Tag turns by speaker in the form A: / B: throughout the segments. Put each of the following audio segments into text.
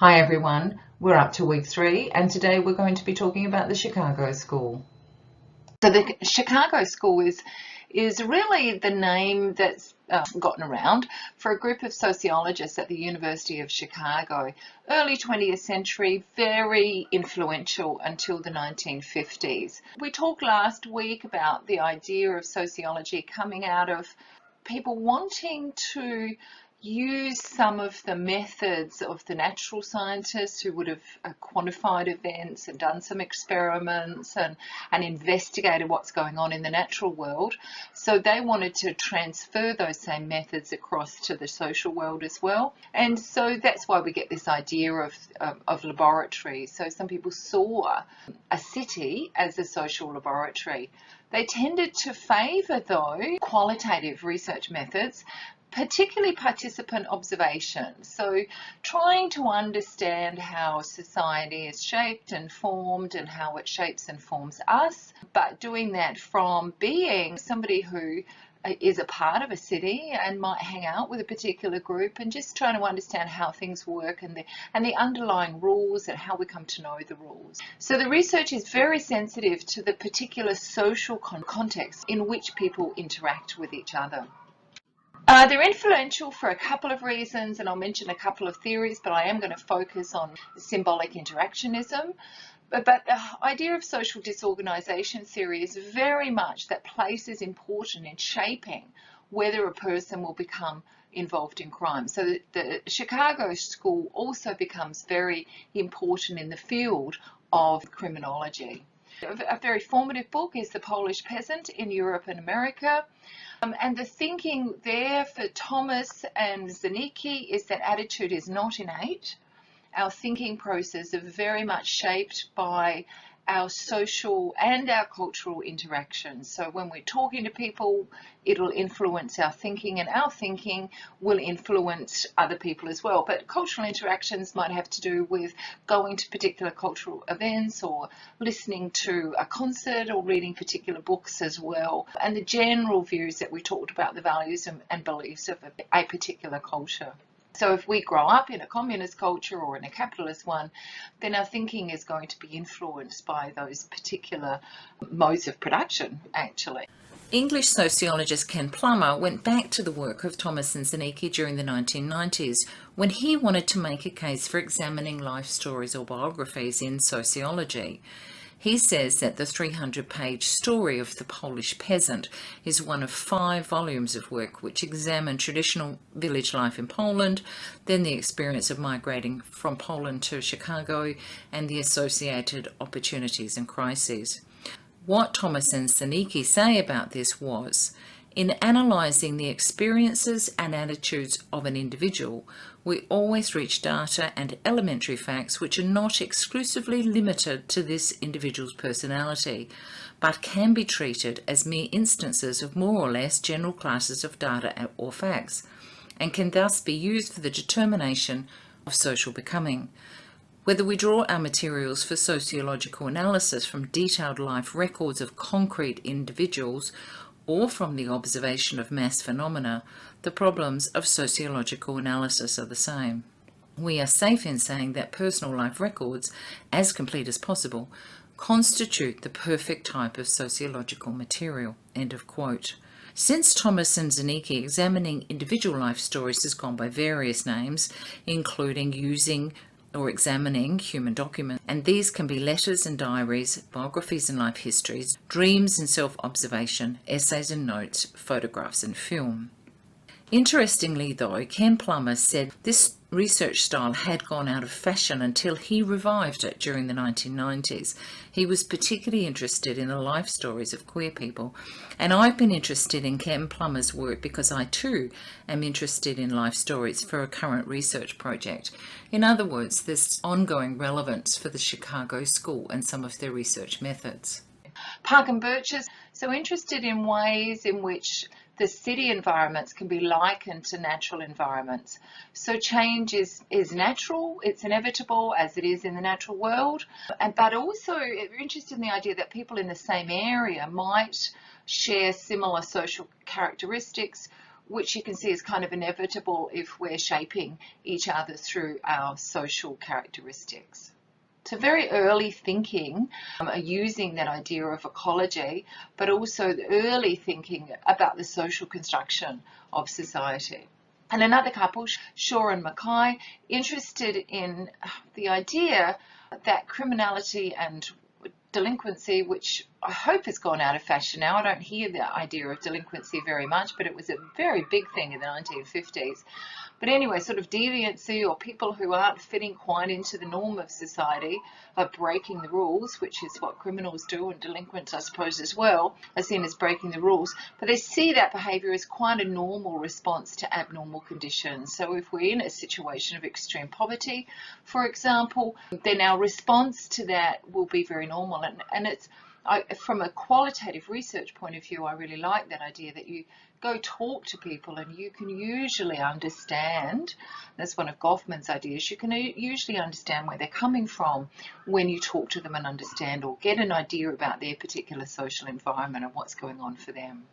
A: Hi everyone, we're up to week 3 and today we're going to be talking about the Chicago School. So the Chicago School is really the name that's gotten around for a group of sociologists at the University of Chicago. Early 20th century, very influential until the 1950s. We talked last week about the idea of sociology coming out of people wanting to use some of the methods of the natural scientists who would have quantified events and done some experiments and investigated what's going on in the natural world. So they wanted to transfer those same methods across to the social world as well. And so that's why we get this idea of laboratory. So some people saw a city as a social laboratory. They tended to favour, though, qualitative research methods, particularly participant observation. So trying to understand how society is shaped and formed and how it shapes and forms us, but doing that from being somebody who is a part of a city and might hang out with a particular group and just trying to understand how things work and the underlying rules and how we come to know the rules. So the research is very sensitive to the particular social context in which people interact with each other. They're influential for a couple of reasons, and I'll mention a couple of theories, but I am going to focus on symbolic interactionism. But the idea of social disorganization theory is very much that place is important in shaping whether a person will become involved in crime. So the Chicago School also becomes very important in the field of criminology. A very formative book is The Polish Peasant in Europe and America. And the thinking there for Thomas and Zanicki is that attitude is not innate. Our thinking process is very much shaped by our social and our cultural interactions. So when we're talking to people, it'll influence our thinking, and our thinking will influence other people as well. But cultural interactions might have to do with going to particular cultural events or listening to a concert or reading particular books as well. And the general views that we talked about, the values and beliefs of a particular culture. So if we grow up in a communist culture or in a capitalist one, then our thinking is going to be influenced by those particular modes of production, actually.
B: English sociologist Ken Plummer went back to the work of Thomas and Zanicki during the 1990s when he wanted to make a case for examining life stories or biographies in sociology. He says that the 300-page story of the Polish peasant is one of 5 volumes of work which examine traditional village life in Poland, then the experience of migrating from Poland to Chicago, and the associated opportunities and crises. What Thomas and Zanicki say about this was, in analysing the experiences and attitudes of an individual, we always reach data and elementary facts which are not exclusively limited to this individual's personality, but can be treated as mere instances of more or less general classes of data or facts, and can thus be used for the determination of social becoming. Whether we draw our materials for sociological analysis from detailed life records of concrete individuals or from the observation of mass phenomena, the problems of sociological analysis are the same. We are safe in saying that personal life records, as complete as possible, constitute the perfect type of sociological material. End of quote. Since Thomas and Zanicki, examining individual life stories has gone by various names, including using or examining human documents, and these can be letters and diaries, biographies and life histories, dreams and self-observation, essays and notes, photographs and film. Interestingly though, Ken Plummer said this research style had gone out of fashion until he revived it during the 1990s. He was particularly interested in the life stories of queer people, and I've been interested in Ken Plummer's work because I too am interested in life stories for a current research project. In other words, there's ongoing relevance for the Chicago School and some of their research methods.
A: Park and Birch is so interested in ways in which the city environments can be likened to natural environments. So change is natural, it's inevitable as it is in the natural world, but also we're interested in the idea that people in the same area might share similar social characteristics which you can see is kind of inevitable if we're shaping each other through our social characteristics. So very early thinking using that idea of ecology, but also the early thinking about the social construction of society. And another couple, Shaw and Mackay, interested in the idea that criminality and delinquency, which I hope has gone out of fashion now. I don't hear the idea of delinquency very much, but it was a very big thing in the 1950s. But anyway, sort of deviancy, or people who aren't fitting quite into the norm of society are breaking the rules, which is what criminals do, and delinquents, I suppose, as well, are seen as breaking the rules. But they see that behaviour as quite a normal response to abnormal conditions. So if we're in a situation of extreme poverty, for example, then our response to that will be very normal. And it's from a qualitative research point of view, I really like that idea that you go talk to people and you can usually understand, that's one of Goffman's ideas, you can usually understand where they're coming from when you talk to them and understand or get an idea about their particular social environment and what's going on for them.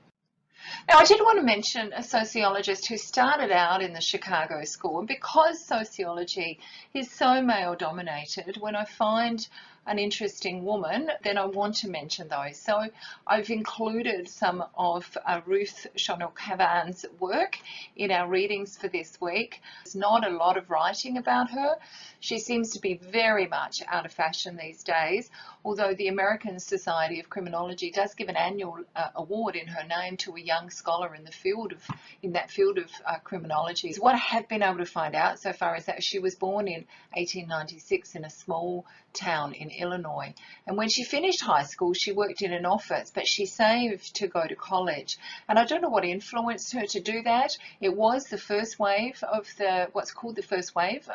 A: Now, I did want to mention a sociologist who started out in the Chicago school, and because sociology is so male-dominated, when I find an interesting woman, then I want to mention those. So I've included some of Ruth Shonell-Cavan's work in our readings for this week. There's not a lot of writing about her. She seems to be very much out of fashion these days, although the American Society of Criminology does give an annual award in her name to a young scholar in that field of criminology. So what I have been able to find out so far is that she was born in 1896 in a small town in Illinois, and when she finished high school she worked in an office, but she saved to go to college, and I don't know what influenced her to do that. It was the first wave of what's called the first wave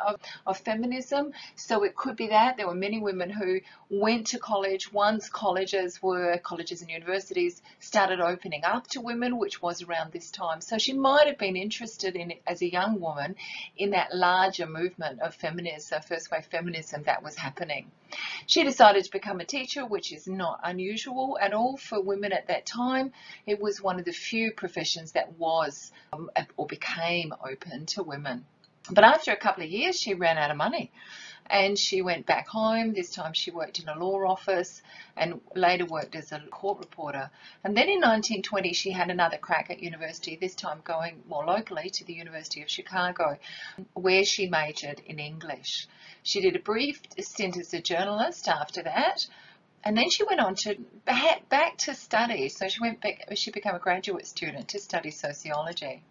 A: of feminism, so it could be that there were many women who went to college once colleges and universities started opening up to women, which was around this time. So she might have been interested in, as a young woman, in that larger movement of feminism, first wave feminism that was happening. She decided to become a teacher, which is not unusual at all for women at that time. It was one of the few professions that was or became open to women. But after a couple of years, she ran out of money and she went back home. This time she worked in a law office and later worked as a court reporter. And then in 1920, she had another crack at university, this time going more locally to the University of Chicago, where she majored in English. She did a brief stint as a journalist after that, and then she went on to back to study. So she became a graduate student to study sociology.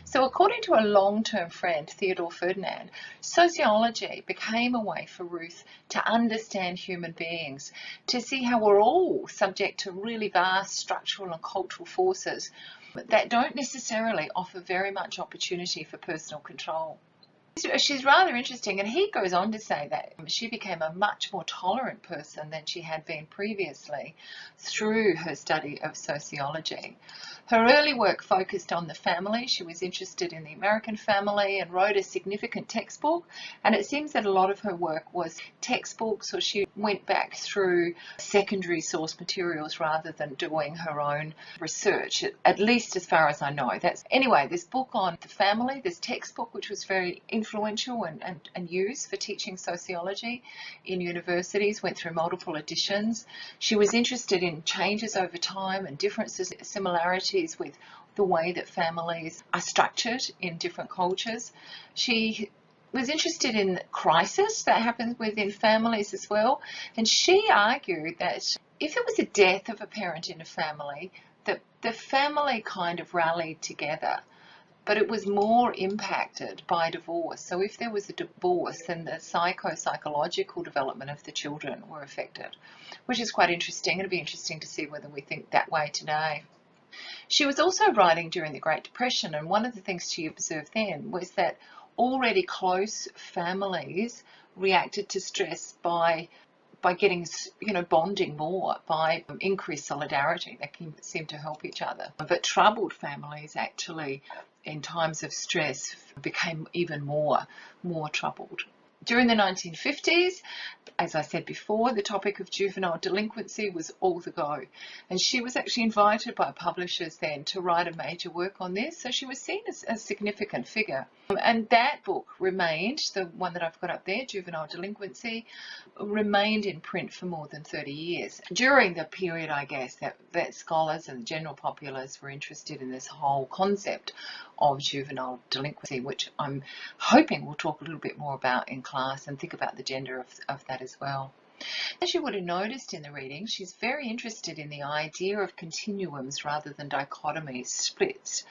A: So according to a long-term friend, Theodore Ferdinand, sociology became a way for Ruth to understand human beings, to see how we're all subject to really vast structural and cultural forces that don't necessarily offer very much opportunity for personal control. She's rather interesting, and he goes on to say that she became a much more tolerant person than she had been previously through her study of sociology. Her early work focused on the family. She was interested in the American family and wrote a significant textbook, and it seems that a lot of her work was textbooks, or she went back through secondary source materials rather than doing her own research, at least as far as I know. Anyway, this book on the family, this textbook, which was very influential and used for teaching sociology in universities, went through multiple editions. She was interested in changes over time and differences, similarities with the way that families are structured in different cultures. She was interested in crisis that happens within families as well, and she argued that if there was a death of a parent in a family, that the family kind of rallied together, but it was more impacted by divorce. So if there was a divorce, then the psychological development of the children were affected, which is quite interesting. It'll be interesting to see whether we think that way today. She was also writing during the Great Depression, and one of the things she observed then was that already close families reacted to stress by getting, bonding more, by increased solidarity. They can seem to help each other. But troubled families actually, in times of stress, became even more troubled. During the 1950s, as I said before, the topic of juvenile delinquency was all the go. And she was actually invited by publishers then to write a major work on this. So she was seen as a significant figure. And that book remained, the one that I've got up there, Juvenile Delinquency, remained in print for more than 30 years. During the period, I guess, that scholars and the general populace were interested in this whole concept of juvenile delinquency, which I'm hoping we'll talk a little bit more about in class and think about the gender of that as well. As you would have noticed in the reading, she's very interested in the idea of continuums rather than dichotomies, splits,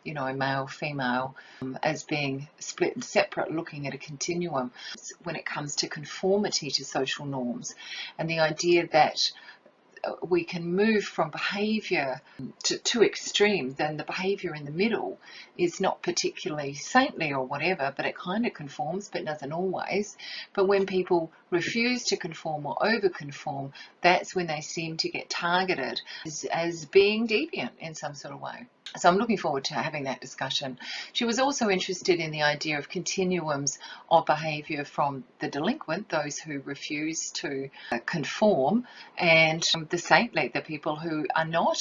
A: you know, male, female, as being split and separate, looking at a continuum when it comes to conformity to social norms, and the idea that we can move from behaviour to two extremes, and the behaviour in the middle is not particularly saintly or whatever, but it kind of conforms, but doesn't always. But when people refuse to conform or over-conform, that's when they seem to get targeted as being deviant in some sort of way. So I'm looking forward to having that discussion. She was also interested in the idea of continuums of behaviour from the delinquent, those who refuse to conform, and the saintly, the people who are not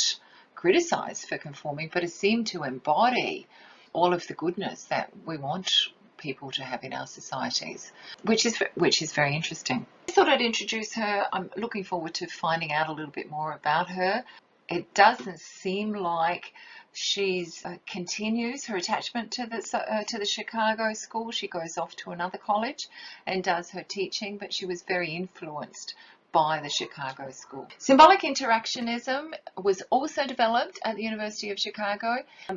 A: criticised for conforming, but seem to embody all of the goodness that we want people to have in our societies, which is very interesting. I thought I'd introduce her. I'm looking forward to finding out a little bit more about her. It doesn't seem like she's continues her attachment to the Chicago school. She goes off to another college and does her teaching, but she was very influenced by the Chicago school. Symbolic interactionism was also developed at the University of Chicago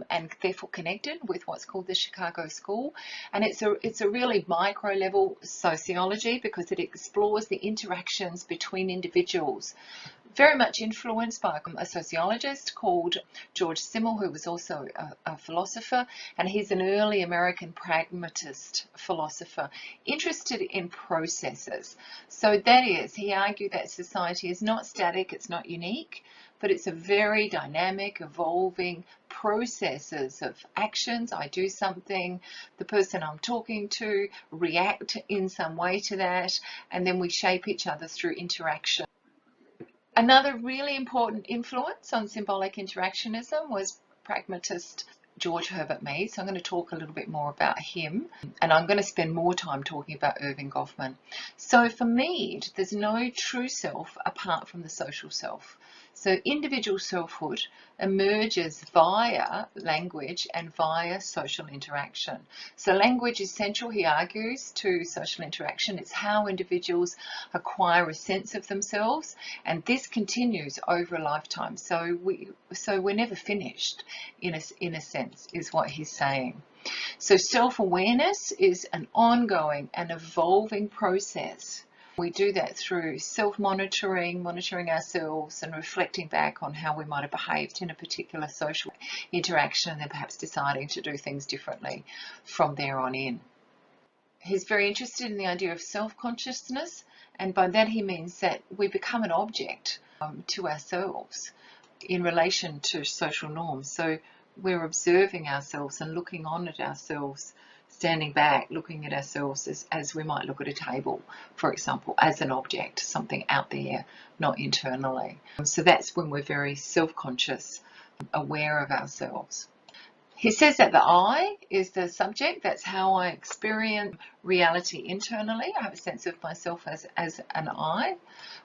A: and therefore connected with what's called the Chicago School. And it's a really micro level sociology because it explores the interactions between individuals. Very much influenced by a sociologist called George Simmel, who was also a philosopher, and he's an early American pragmatist philosopher interested in processes. So that is, he argued that society is not static, it's not unique, but it's a very dynamic, evolving processes of actions. I do something, the person I'm talking to react in some way to that, and then we shape each other through interaction. Another really important influence on symbolic interactionism was pragmatist George Herbert Mead. So I'm going to talk a little bit more about him, and I'm going to spend more time talking about Irving Goffman. So for Mead, there's no true self apart from the social self. So individual selfhood emerges via language and via social interaction. So language is central, he argues, to social interaction. It's how individuals acquire a sense of themselves, and this continues over a lifetime. So we're never finished, in a sense, is what he's saying. So self-awareness is an ongoing and evolving process. We do that through self-monitoring, monitoring ourselves and reflecting back on how we might have behaved in a particular social interaction and then perhaps deciding to do things differently from there on in. He's very interested in the idea of self-consciousness, and by that he means that we become an object to ourselves in relation to social norms. So we're observing ourselves and looking on at ourselves, standing back, looking at ourselves as we might look at a table, for example, as an object, something out there, not internally. So that's when we're very self-conscious, aware of ourselves. He says that the I is the subject. That's how I experience reality internally. I have a sense of myself as an I,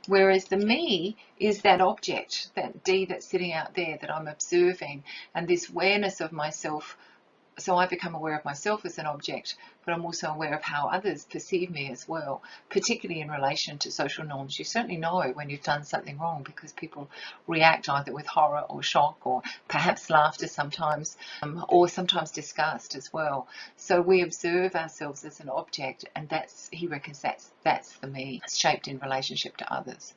A: whereas the me is that object, that D that's sitting out there that I'm observing, and this awareness of myself. So I become aware of myself as an object, but I'm also aware of how others perceive me as well, particularly in relation to social norms. You certainly know when you've done something wrong because people react either with horror or shock or perhaps laughter sometimes, or sometimes disgust as well. So we observe ourselves as an object, and he reckons that's the me. It's shaped in relationship to others.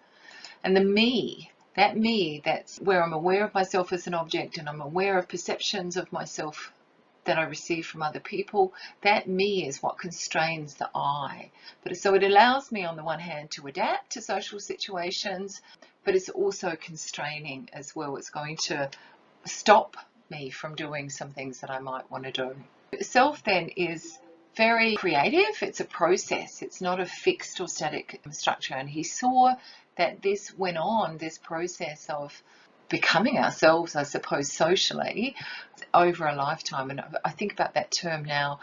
A: And the me, that's where I'm aware of myself as an object and I'm aware of perceptions of myself that I receive from other people. That me is what constrains the I. But so it allows me on the one hand to adapt to social situations, but it's also constraining as well. It's going to stop me from doing some things that I might want to do. Self then is very creative. It's a process. It's not a fixed or static structure. And he saw that this went on, this process of becoming ourselves, I suppose, socially over a lifetime. And I think about that term now,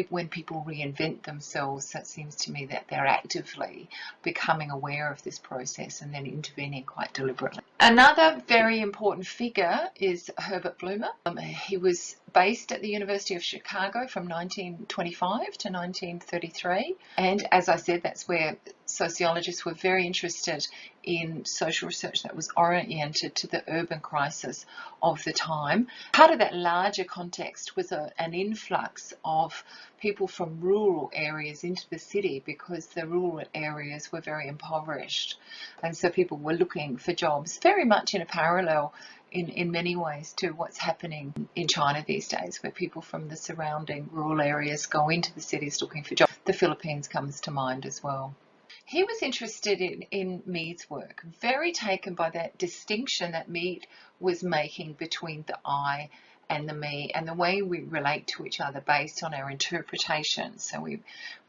A: when people reinvent themselves, it seems to me that they're actively becoming aware of this process and then intervening quite deliberately. Another very important figure is Herbert Blumer. He was based at the University of Chicago from 1925 to 1933. And as I said, that's where sociologists were very interested in social research that was oriented to the urban crisis of the time. Part of that larger context was an influx of people from rural areas into the city because the rural areas were very impoverished. And so people were looking for jobs very much in a parallel in many ways to what's happening in China these days, where people from the surrounding rural areas go into the cities looking for jobs. The Philippines comes to mind as well. He was interested in Mead's work, very taken by that distinction that Mead was making between the I and the me, and the way we relate to each other based on our interpretation. So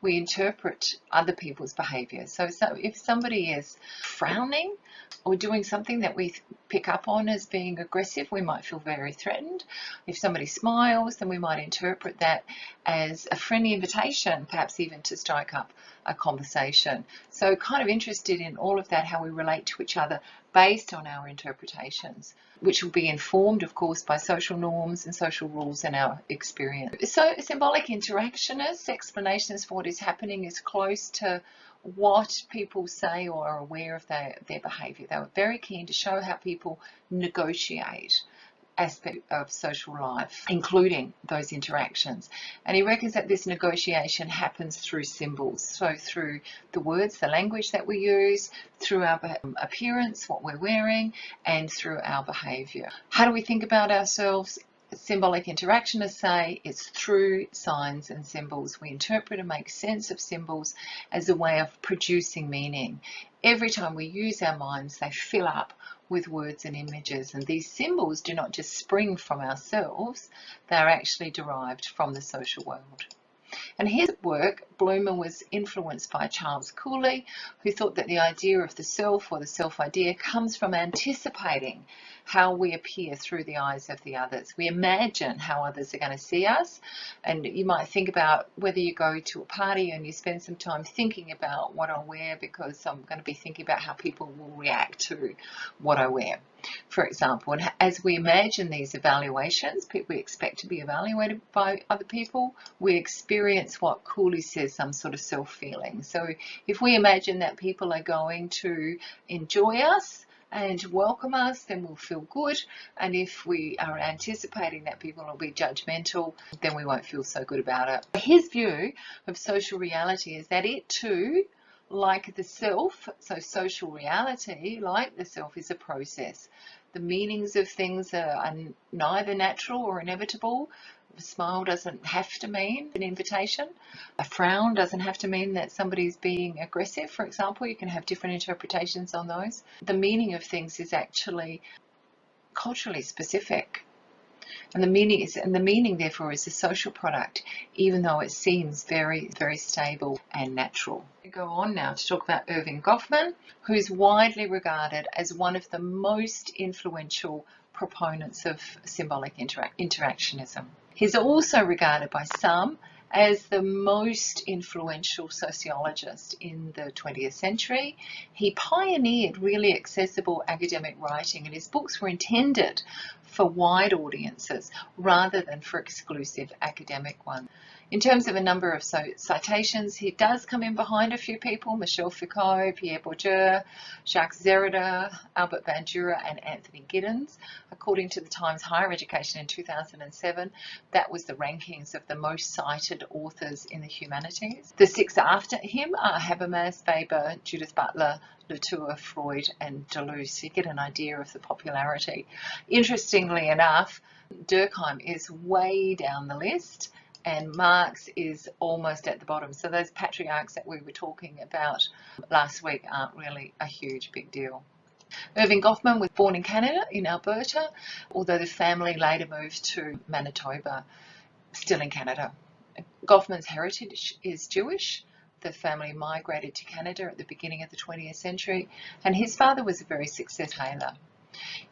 A: we interpret other people's behaviour. So if somebody is frowning or doing something that we pick up on as being aggressive, we might feel very threatened. If somebody smiles, then we might interpret that as a friendly invitation, perhaps even to strike up a conversation. So kind of interested in all of that, how we relate to each other based on our interpretations, which will be informed, of course, by social norms and social rules and our experience. So symbolic interactionists' explanations for what is happening is close to what people say or are aware of their behaviour. They were very keen to show how people negotiate aspect of social life, including those interactions. And he reckons that this negotiation happens through symbols, so through the words, the language that we use, through our appearance, what we're wearing, and through our behaviour. How do we think about ourselves? Symbolic interactionists say it's through signs and symbols. We interpret and make sense of symbols as a way of producing meaning. Every time we use our minds, they fill up with words and images, and these symbols do not just spring from ourselves, they are actually derived from the social world. And his work, Blumer was influenced by Charles Cooley, who thought that the idea of the self or the self-idea comes from anticipating how we appear through the eyes of the others. We imagine how others are going to see us, and you might think about whether you go to a party and you spend some time thinking about what I'll wear, because I'm going to be thinking about how people will react to what I wear, for example. And as we imagine these evaluations, we expect to be evaluated by other people, we experience what Cooley says, some sort of self-feeling. So if we imagine that people are going to enjoy us and welcome us, then we'll feel good. And if we are anticipating that people will be judgmental, then we won't feel so good about it. His view of social reality is that it too, like the self, so social reality, like the self, is a process. The meanings of things are neither natural or inevitable. A smile doesn't have to mean an invitation. A frown doesn't have to mean that somebody's being aggressive, for example. You can have different interpretations on those. The meaning of things is actually culturally specific. And the meaning therefore is a social product, even though it seems very, very stable and natural. We go on now to talk about Erving Goffman, who's widely regarded as one of the most influential proponents of symbolic interactionism. He's also regarded by some as the most influential sociologist in the 20th century. He pioneered really accessible academic writing, and his books were intended for wide audiences rather than for exclusive academic ones. In terms of a number of citations, he does come in behind a few people: Michel Foucault, Pierre Bourdieu, Jacques Derrida, Albert Bandura, and Anthony Giddens. According to the Times Higher Education in 2007, that was the rankings of the most cited authors in the humanities. The six after him are Habermas, Weber, Judith Butler, Latour, Freud, and Deleuze. You get an idea of the popularity. Interestingly enough, Durkheim is way down the list, and Marx is almost at the bottom. So those patriarchs that we were talking about last week aren't really a huge big deal. Erving Goffman was born in Canada, in Alberta, although the family later moved to Manitoba, still in Canada. Goffman's heritage is Jewish. The family migrated to Canada at the beginning of the 20th century, and his father was a very successful tailor.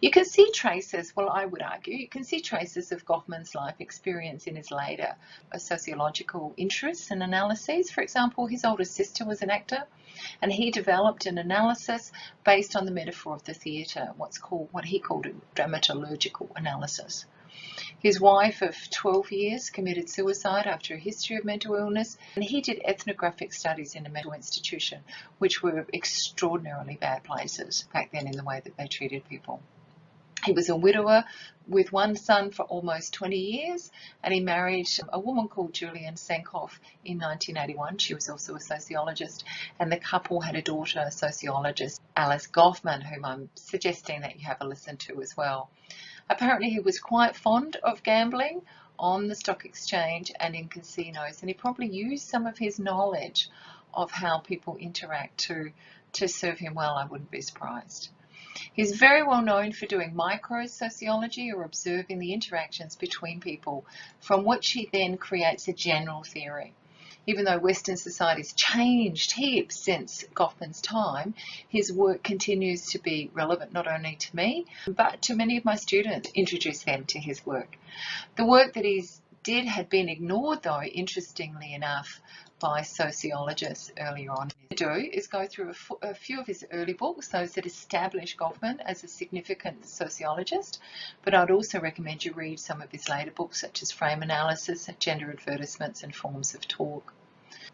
A: You can see traces, well, I would argue, you can see traces of Goffman's life experience in his later sociological interests and analyses. For example, his older sister was an actor, and he developed an analysis based on the metaphor of the theatre, what he called a dramaturgical analysis. His wife of 12 years committed suicide after a history of mental illness, and he did ethnographic studies in a mental institution, which were extraordinarily bad places back then in the way that they treated people. He was a widower with one son for almost 20 years, and he married a woman called Julian Sankoff in 1981. She was also a sociologist, and the couple had a daughter, a sociologist, Alice Goffman, whom I'm suggesting that you have a listen to as well. Apparently he was quite fond of gambling on the stock exchange and in casinos, and he probably used some of his knowledge of how people interact to serve him well. I wouldn't be surprised. He's very well known for doing micro-sociology, or observing the interactions between people, from which he then creates a general theory. Even though Western society's changed heaps since Goffman's time, his work continues to be relevant not only to me, but to many of my students. Introduce them to his work. The work that he did had been ignored, though, interestingly enough, by sociologists earlier on. What to do is go through a few of his early books, those that establish Goffman as a significant sociologist, but I'd also recommend you read some of his later books, such as Frame Analysis, Gender Advertisements, and Forms of Talk.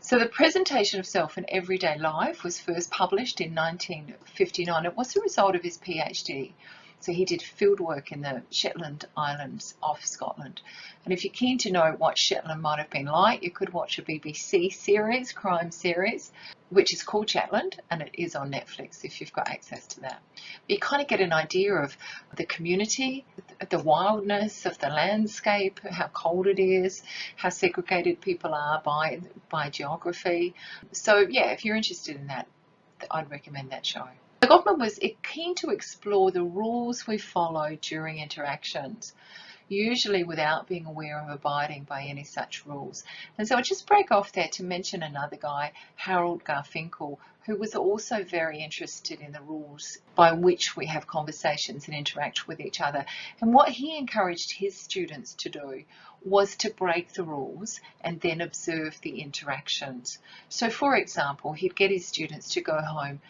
A: So the presentation of self in everyday life was first published in 1959. It was a result of his PhD. So he did field work in the Shetland Islands off Scotland. And if you're keen to know what Shetland might have been like, you could watch a BBC series, crime series, which is called Shetland, and it is on Netflix if you've got access to that. But you kind of get an idea of the community, the wildness of the landscape, how cold it is, how segregated people are by geography. So yeah, if you're interested in that, I'd recommend that show. Goffman was keen to explore the rules we follow during interactions, usually without being aware of abiding by any such rules. And so I'll just break off there to mention another guy, Harold Garfinkel, who was also very interested in the rules by which we have conversations and interact with each other. And what he encouraged his students to do was to break the rules and then observe the interactions. So for example, he'd get his students to go home,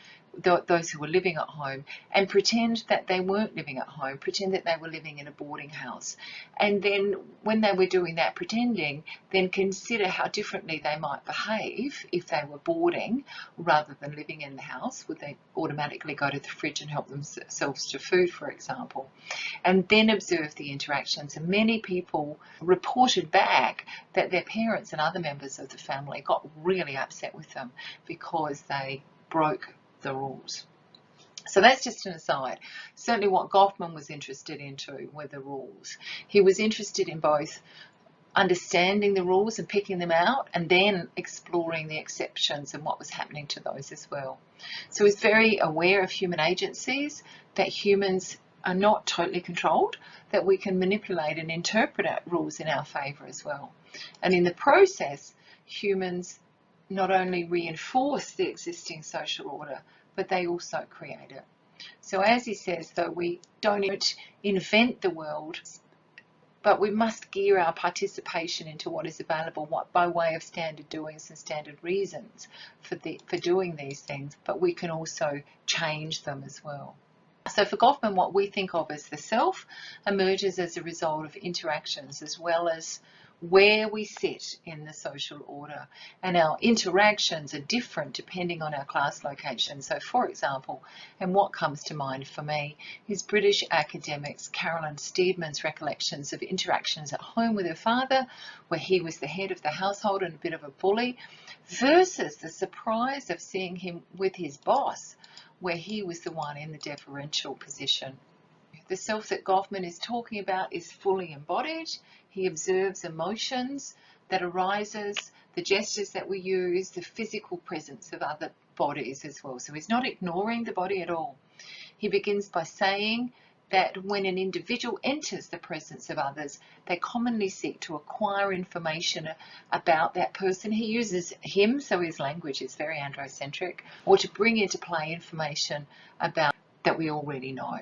A: those who were living at home, and pretend that they weren't living at home, pretend that they were living in a boarding house. And then when they were doing that pretending, then consider how differently they might behave if they were boarding rather than living in the house. Would they automatically go to the fridge and help themselves to food, for example? And then observe the interactions. And many people reported back that their parents and other members of the family got really upset with them because they broke the rules. So that's just an aside. Certainly what Goffman was interested into were the rules. He was interested in both understanding the rules and picking them out, and then exploring the exceptions and what was happening to those as well. So he's very aware of human agencies, that humans are not totally controlled, that we can manipulate and interpret rules in our favour as well. And in the process, humans not only reinforce the existing social order, but they also create it. So as he says, though, we don't invent the world, but we must gear our participation into what is available by way of standard doings and standard reasons for doing these things, but we can also change them as well. So for Goffman, what we think of as the self emerges as a result of interactions, as well as where we sit in the social order. And our interactions are different depending on our class location. So for example, and what comes to mind for me is British academics Carolyn Steedman's recollections of interactions at home with her father, where he was the head of the household and a bit of a bully, versus the surprise of seeing him with his boss, where he was the one in the deferential position. The self that Goffman is talking about is fully embodied. He observes emotions that arises, the gestures that we use, the physical presence of other bodies as well. So he's not ignoring the body at all. He begins by saying that when an individual enters the presence of others, they commonly seek to acquire information about that person. He uses him, so his language is very androcentric, or to bring into play information about that we already know.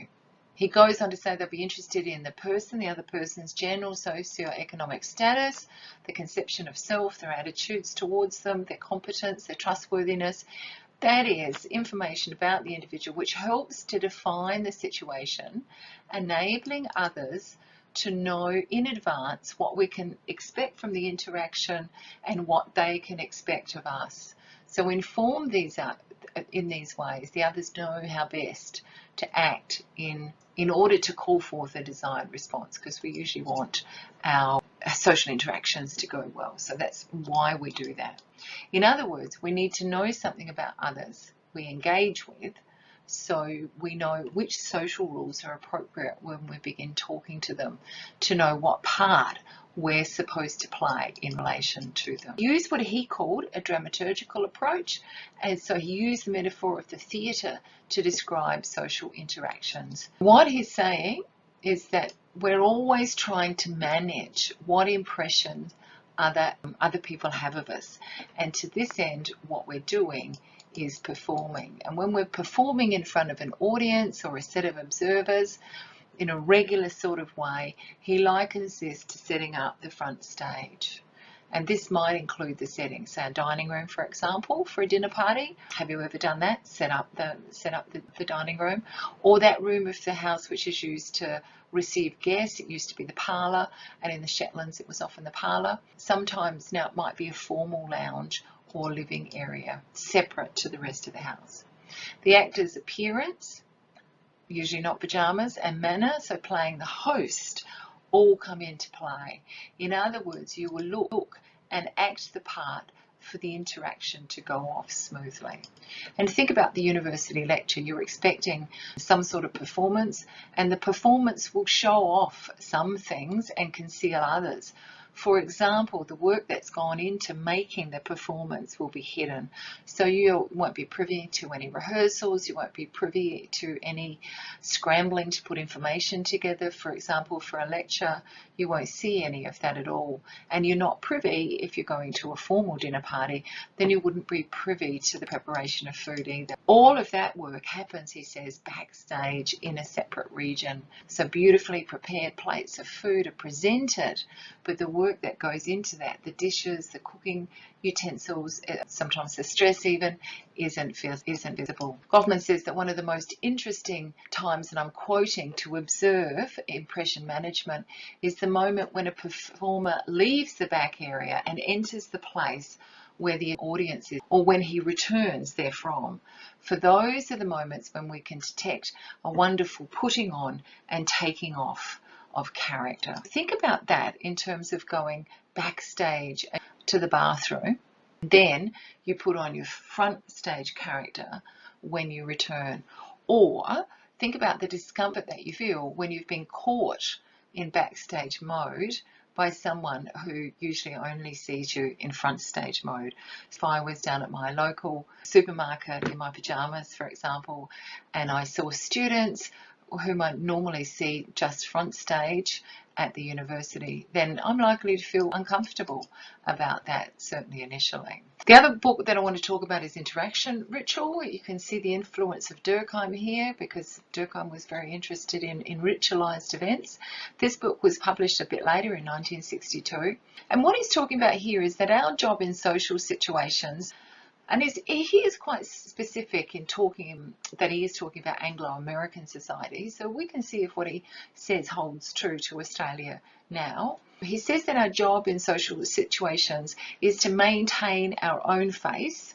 A: He goes on to say they'll be interested in the person, the other person's general socio-economic status, the conception of self, their attitudes towards them, their competence, their trustworthiness. That is information about the individual which helps to define the situation, enabling others to know in advance what we can expect from the interaction and what they can expect of us. So inform these in these ways, the others know how best to act in order to call forth a desired response, because we usually want our social interactions to go well. So that's why we do that. In other words, we need to know something about others we engage with, so we know which social rules are appropriate when we begin talking to them, to know what part we're supposed to play in relation to them. He used what he called a dramaturgical approach, and so he used the metaphor of the theatre to describe social interactions. What he's saying is that we're always trying to manage what impressions other people have of us, and to this end what we're doing is performing. And when we're performing in front of an audience or a set of observers in a regular sort of way, he likens this to setting up the front stage. And this might include the setting, say a dining room, for example, for a dinner party. Have you ever done that? Set up the dining room, or that room of the house which is used to receive guests. It used to be the parlour, and in the Shetlands it was often the parlour. Sometimes now it might be a formal lounge or living area separate to the rest of the house. The actor's appearance, usually not pajamas, and manner, so playing the host, all come into play. In other words, you will look and act the part for the interaction to go off smoothly. And think about the university lecture. You're expecting some sort of performance, and the performance will show off some things and conceal others. For example, the work that's gone into making the performance will be hidden. So you won't be privy to any rehearsals, you won't be privy to any scrambling to put information together. For example, for a lecture, you won't see any of that at all. And you're not privy, if you're going to a formal dinner party, then you wouldn't be privy to the preparation of food either. All of that work happens, he says, backstage in a separate region. So beautifully prepared plates of food are presented, but the work that goes into that, the dishes, the cooking utensils, sometimes the stress even, isn't visible. Goffman says that one of the most interesting times, and I'm quoting, to observe impression management is the moment when a performer leaves the back area and enters the place where the audience is, or when he returns therefrom. For those are the moments when we can detect a wonderful putting on and taking off of character. Think about that in terms of going backstage to the bathroom. Then you put on your front stage character when you return. Or think about the discomfort that you feel when you've been caught in backstage mode by someone who usually only sees you in front stage mode. If I was down at my local supermarket in my pajamas, for example, and I saw students whom I normally see just front stage at the university, then I'm likely to feel uncomfortable about that, certainly initially. The other book that I want to talk about is Interaction Ritual. You can see the influence of Durkheim here, because Durkheim was very interested in ritualized events. This book was published a bit later in 1962. And what he's talking about here is that our job in social situations, and he is quite specific in talking that he is talking about Anglo-American society, so we can see if what he says holds true to Australia now. He says that our job in social situations is to maintain our own face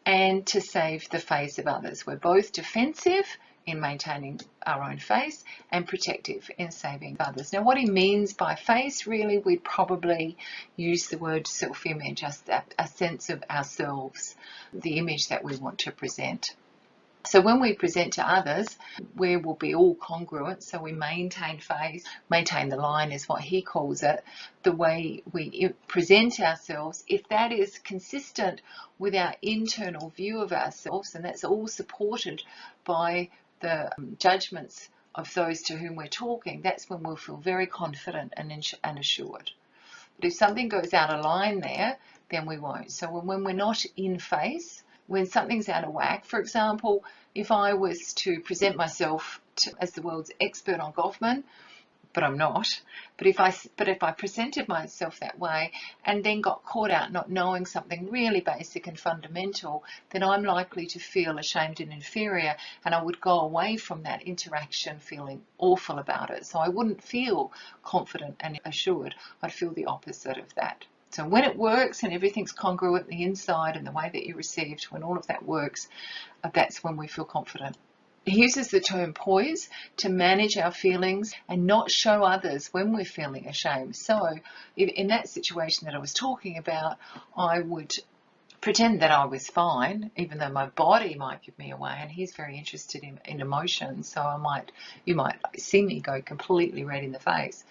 A: and to save the face of others. We're both defensive in maintaining our own face and protective in saving others. Now, what he means by face, really, we'd probably use the word self-image, a sense of ourselves, the image that we want to present. So when we present to others, we will be all congruent, so we maintain face, maintain the line is what he calls it, the way we present ourselves. If that is consistent with our internal view of ourselves, and that's all supported by the judgments of those to whom we're talking, that's when we'll feel very confident and assured. But if something goes out of line there, then we won't. So when we're not in face, when something's out of whack, for example, if I was to present myself as the world's expert on Goffman, but I'm not. But if I presented myself that way and then got caught out not knowing something really basic and fundamental, then I'm likely to feel ashamed and inferior, and I would go away from that interaction feeling awful about it. So I wouldn't feel confident and assured. I'd feel the opposite of that. So when it works and everything's congruent in the inside and the way that you received, when all of that works, that's when we feel confident. He uses the term poise to manage our feelings and not show others when we're feeling ashamed. So in that situation that I was talking about, I would pretend that I was fine, even though my body might give me away, and he's very interested in emotions. So you might see me go completely red in the face.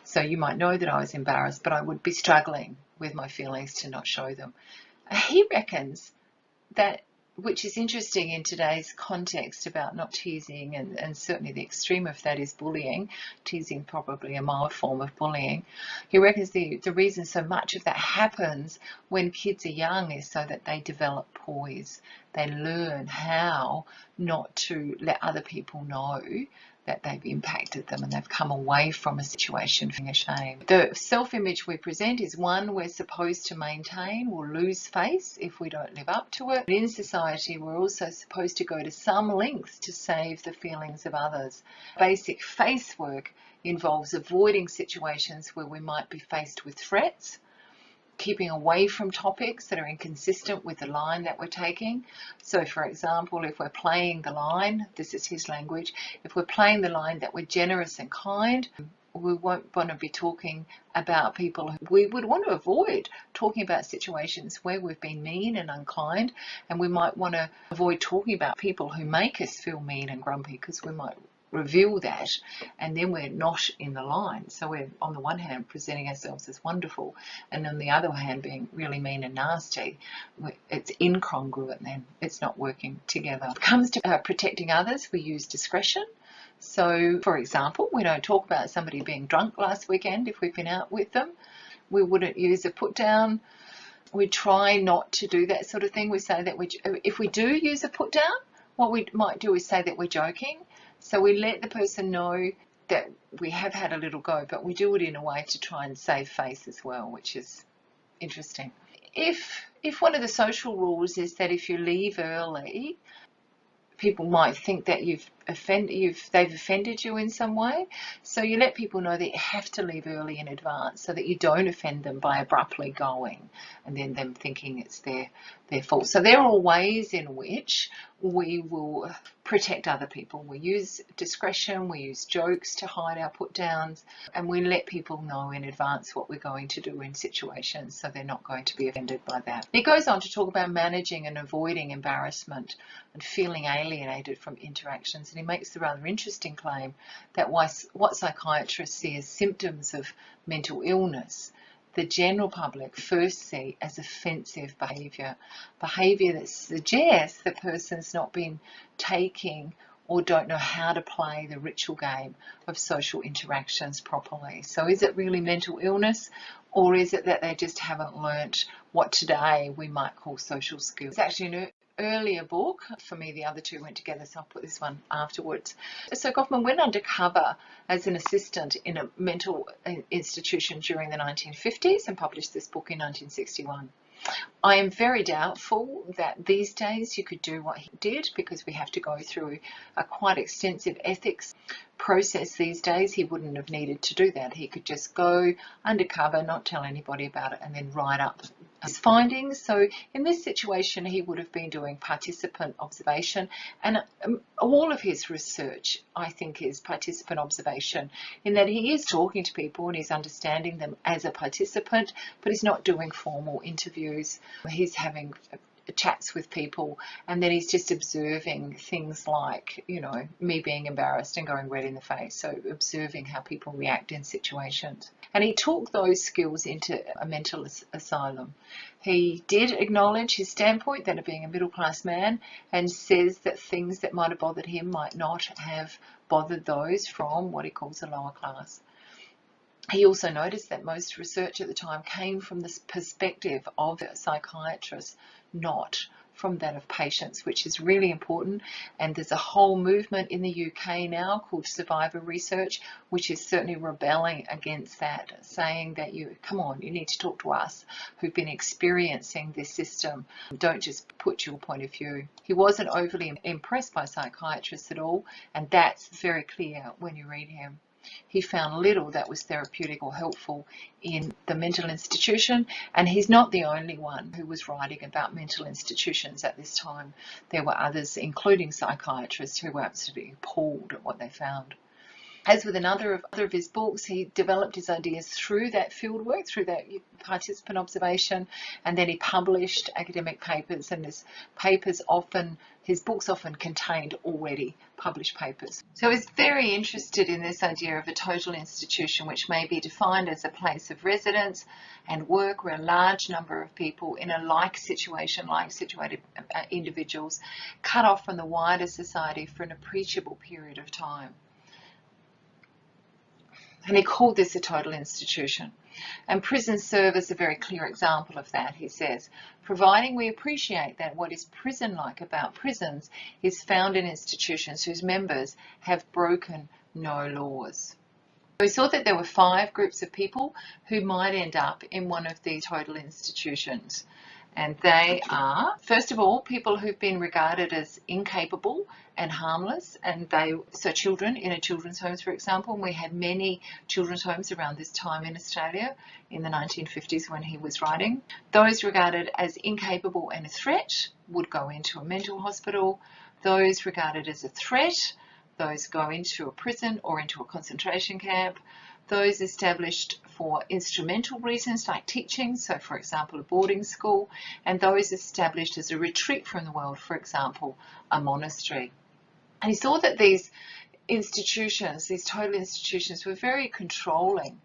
A: So you might know that I was embarrassed, but I would be struggling with my feelings to not show them. He reckons that, which is interesting in today's context about not teasing, and certainly the extreme of that is bullying, teasing probably a mild form of bullying. He reckons the reason so much of that happens when kids are young is so that they develop poise. They learn how not to let other people know that they've impacted them and they've come away from a situation feeling ashamed. The self-image we present is one we're supposed to maintain. We'll lose face if we don't live up to it. In society, we're also supposed to go to some lengths to save the feelings of others. Basic face work involves avoiding situations where we might be faced with threats, keeping away from topics that are inconsistent with the line that we're taking. So for example, if we're playing the line, this is his language, if we're playing the line that we're generous and kind, we won't want to be talking about people. We would want to avoid talking about situations where we've been mean and unkind, and we might want to avoid talking about people who make us feel mean and grumpy, because we might reveal that and then we're not in the line. So we're on the one hand presenting ourselves as wonderful, and on the other hand being really mean and nasty. It's incongruent, then it's not working together. When it comes to protecting others, we use discretion. So for example, we don't talk about somebody being drunk last weekend if we've been out with them. We wouldn't use a put down. We try not to do that sort of thing. We say that if we do use a put down, what we might do is say that we're joking. So we let the person know that we have had a little go, but we do it in a way to try and save face as well, which is interesting. If one of the social rules is that if you leave early, people might think that they've offended you in some way. So you let people know that you have to leave early in advance so that you don't offend them by abruptly going and then them thinking it's their fault. So there are ways in which we will protect other people. We use discretion, we use jokes to hide our put downs, and we let people know in advance what we're going to do in situations so they're not going to be offended by that. He goes on to talk about managing and avoiding embarrassment and feeling alienated from interactions. And he makes the rather interesting claim that what psychiatrists see as symptoms of mental illness, the general public first see as offensive behaviour that suggests the person's not been taking or don't know how to play the ritual game of social interactions properly. So is it really mental illness, or is it that they just haven't learnt what today we might call social skills? It's actually an earlier book. For me, the other two went together, so I'll put this one afterwards. So Goffman went undercover as an assistant in a mental institution during the 1950s and published this book in 1961. I am very doubtful that these days you could do what he did, because we have to go through a quite extensive ethics process these days. He wouldn't have needed to do that. He could just go undercover, not tell anybody about it, and then write up his findings. So in this situation, he would have been doing participant observation, and all of his research, I think, is participant observation, in that he is talking to people and he's understanding them as a participant, but he's not doing formal interviews. He's having chats with people, and then he's just observing things like, me being embarrassed and going red in the face. So observing how people react in situations. And he took those skills into a mental asylum. He did acknowledge his standpoint, that of being a middle-class man, and says that things that might have bothered him might not have bothered those from what he calls a lower class. He also noticed that most research at the time came from the perspective of psychiatrists, not from that of patients, which is really important. And there's a whole movement in the UK now called survivor research, which is certainly rebelling against that, saying that you need to talk to us who've been experiencing this system. Don't just put your point of view. He wasn't overly impressed by psychiatrists at all, and that's very clear when you read him. He found little that was therapeutic or helpful in the mental institution, and he's not the only one who was writing about mental institutions at this time. There were others, including psychiatrists, who were absolutely appalled at what they found. As with another of his books, he developed his ideas through that field work, through that participant observation, and then he published academic papers, and his books often contained already published papers. So he's very interested in this idea of a total institution, which may be defined as a place of residence and work where a large number of people in a like-situated individuals cut off from the wider society for an appreciable period of time. And he called this a total institution. And prisons serve as a very clear example of that, he says, providing we appreciate that what is prison-like about prisons is found in institutions whose members have broken no laws. We saw that there were 5 groups of people who might end up in one of these total institutions. And they are, first of all, people who've been regarded as incapable and harmless, so children in a children's homes, for example. And we had many children's homes around this time in Australia in the 1950s when he was writing. Those regarded as incapable and a threat would go into a mental hospital. Those regarded as a threat, those go into a prison or into a concentration camp. Those established for instrumental reasons like teaching, so for example a boarding school, and those established as a retreat from the world, for example a monastery. And he saw that these institutions, these total institutions, were very controlling.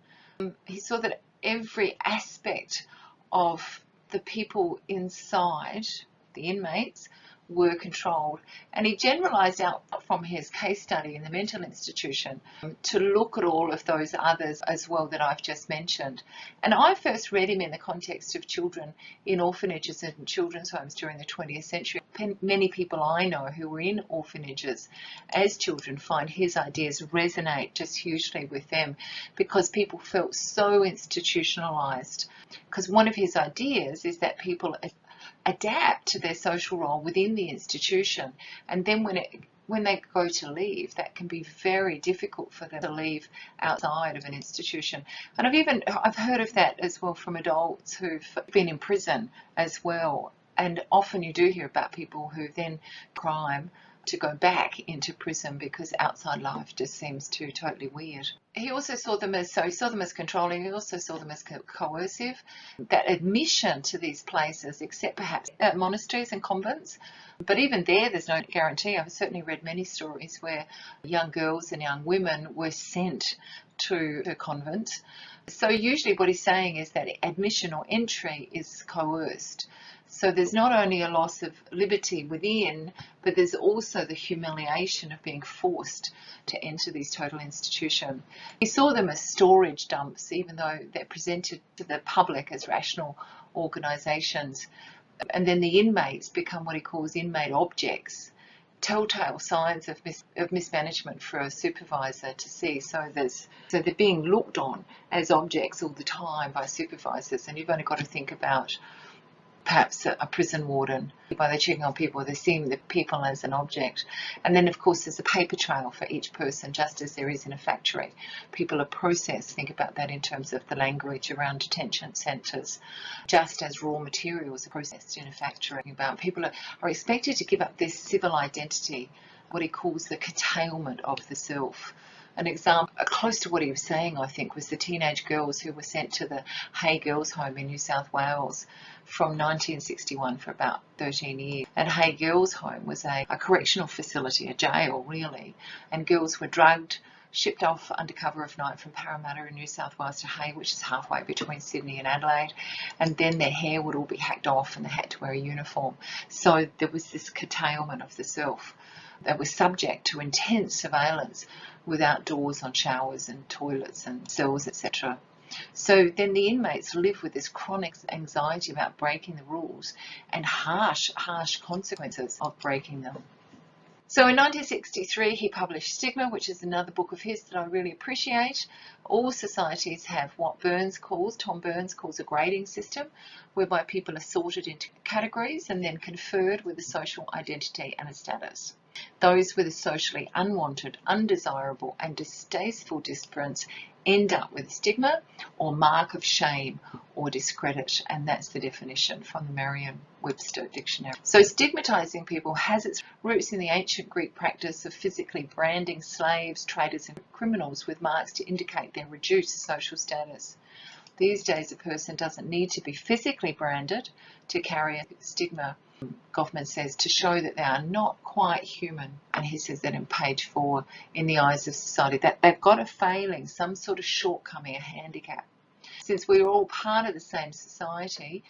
A: He saw that every aspect of the people inside, the inmates, were controlled, and he generalized out from his case study in the mental institution to look at all of those others as well that I've just mentioned. And I first read him in the context of children in orphanages and children's homes during the 20th century. Many people I know who were in orphanages as children find his ideas resonate just hugely with them, because people felt so institutionalized. Because one of his ideas is that people adapt to their social role within the institution, and then when they go to leave, that can be very difficult for them to leave outside of an institution. And I've heard of that as well from adults who've been in prison as well, and often you do hear about people who then crime to go back into prison because outside life just seems too totally weird. He also saw them as controlling. He also saw them as coercive. That admission to these places, except perhaps at monasteries and convents, but even there's no guarantee. I've certainly read many stories where young girls and young women were sent to a convent. So usually what he's saying is that admission or entry is coerced. So there's not only a loss of liberty within, but there's also the humiliation of being forced to enter these total institutions. He saw them as storage dumps, even though they're presented to the public as rational organisations. And then the inmates become what he calls inmate objects, telltale signs of mismanagement for a supervisor to see. So they're being looked on as objects all the time by supervisors, and you've only got to think about perhaps a prison warden. By they're checking on people, they're seeing the people as an object. And then of course there's a paper trail for each person, just as there is in a factory. People are processed, think about that in terms of the language around detention centres, just as raw materials are processed in a factory. People are expected to give up their civil identity, what he calls the curtailment of the self, An example close to what he was saying, I think, was the teenage girls who were sent to the Hay Girls Home in New South Wales from 1961 for about 13 years. And Hay Girls Home was a correctional facility, a jail really, and girls were drugged, shipped off under cover of night from Parramatta in New South Wales to Hay, which is halfway between Sydney and Adelaide, and then their hair would all be hacked off and they had to wear a uniform. So there was this curtailment of the self. They were subject to intense surveillance without doors on showers and toilets and cells, etc. So then the inmates live with this chronic anxiety about breaking the rules and harsh consequences of breaking them. So in 1963 he published Stigma, which is another book of his that I really appreciate. All societies have what Tom Burns calls a grading system, whereby people are sorted into categories and then conferred with a social identity and a status. Those with a socially unwanted, undesirable and distasteful difference end up with stigma or mark of shame or discredit, and that's the definition from the Merriam-Webster dictionary. So stigmatizing people has its roots in the ancient Greek practice of physically branding slaves, traders and criminals with marks to indicate their reduced social status. These days a person doesn't need to be physically branded to carry a stigma, Goffman says, to show that they are not quite human. And he says that in page 4, in the eyes of society, that they've got a failing, some sort of shortcoming, a handicap. Since we're all part of the same society,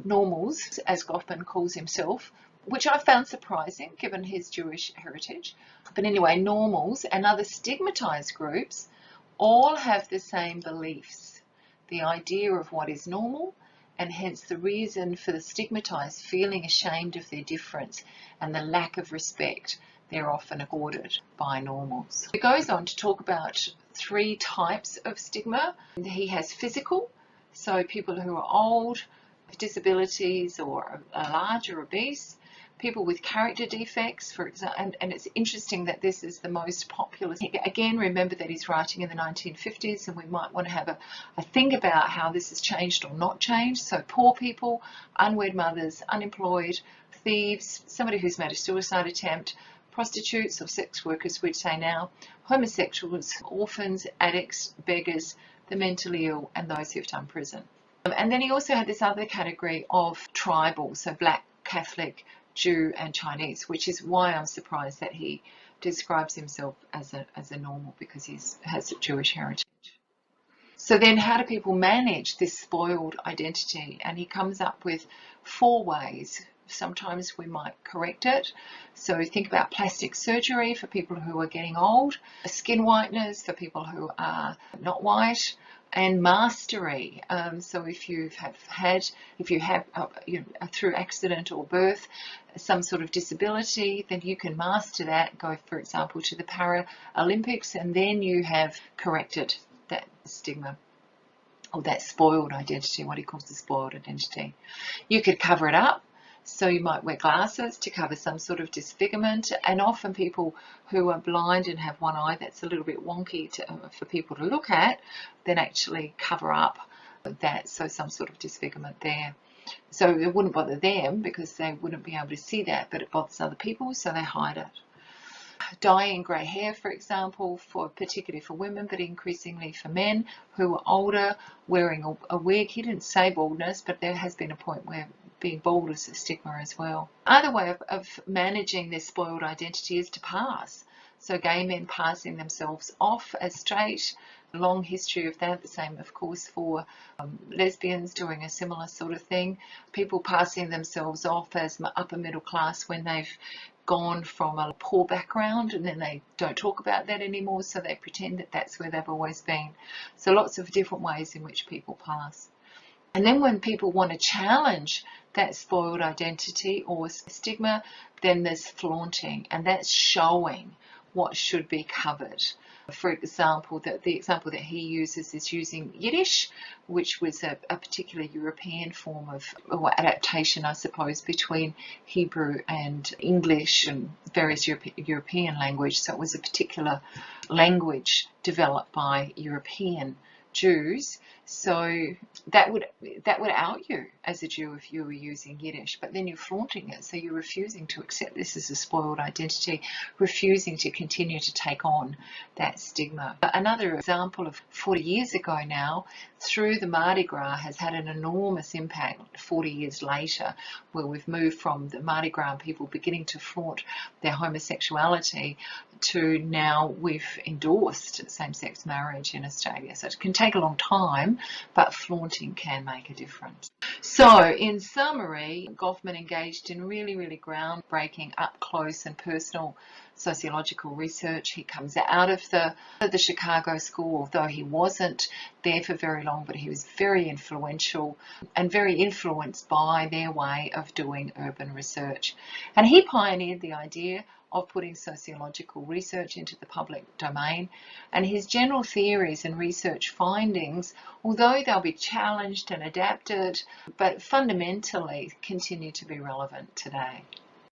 A: normals, as Goffman calls himself, which I found surprising given his Jewish heritage. But anyway, normals and other stigmatized groups all have the same beliefs, the idea of what is normal, and hence the reason for the stigmatized feeling ashamed of their difference and the lack of respect they're often accorded by normals. He goes on to talk about 3 types of stigma. He has physical, so people who are old, with disabilities or are large or obese, people with character defects, for example, and it's interesting that this is the most popular. Again, remember that he's writing in the 1950s, and we might want to have a think about how this has changed or not changed. So poor people, unwed mothers, unemployed, thieves, somebody who's made a suicide attempt, prostitutes or sex workers, we'd say now, homosexuals, orphans, addicts, beggars, the mentally ill, and those who've done prison. And then he also had this other category of tribal, so black, Catholic, Jew and Chinese, which is why I'm surprised that he describes himself as a normal, because he has a Jewish heritage. So then how do people manage this spoiled identity? And he comes up with 4 ways. Sometimes we might correct it. So think about plastic surgery for people who are getting old, skin whiteness for people who are not white, and mastery. So if you have through accident or birth some sort of disability, then you can master that, go for example to the Paralympics, and then you have corrected that stigma or that spoiled identity, what he calls the spoiled identity. You could cover it up. So you might wear glasses to cover some sort of disfigurement, and often people who are blind and have one eye that's a little bit wonky for people to look at, then actually cover up that, so some sort of disfigurement there. So it wouldn't bother them because they wouldn't be able to see that, but it bothers other people, so they hide it. Dyeing grey hair, for example, particularly for women, but increasingly for men who are older, wearing a wig. He didn't say baldness, but there has been a point where being bald is a stigma as well. Other way of managing this spoiled identity is to pass. So gay men passing themselves off as straight, long history of that. The same, of course, for lesbians doing a similar sort of thing. People passing themselves off as upper middle class when they've gone from a poor background, and then they don't talk about that anymore, so they pretend that that's where they've always been. So lots of different ways in which people pass. And then when people want to challenge that spoiled identity or stigma, then there's flaunting, and that's showing what should be covered. For example, the example that he uses is using Yiddish, which was a particular European form of adaptation, I suppose, between Hebrew and English and various European language. So it was a particular language developed by European Jews. So that would out you as a Jew if you were using Yiddish, but then you're flaunting it, so you're refusing to accept this as a spoiled identity, refusing to continue to take on that stigma. Another example of 40 years ago now, through the Mardi Gras, has had an enormous impact 40 years later, where we've moved from the Mardi Gras people beginning to flaunt their homosexuality to now we've endorsed same-sex marriage in Australia. So it can take a long time, but flaunting can make a difference. So in summary, Goffman engaged in really, really groundbreaking, up close and personal sociological research. He comes out of the Chicago School, although he wasn't there for very long, but he was very influential and very influenced by their way of doing urban research. And he pioneered the idea of putting sociological research into the public domain, and his general theories and research findings, although they'll be challenged and adapted, but fundamentally continue to be relevant today.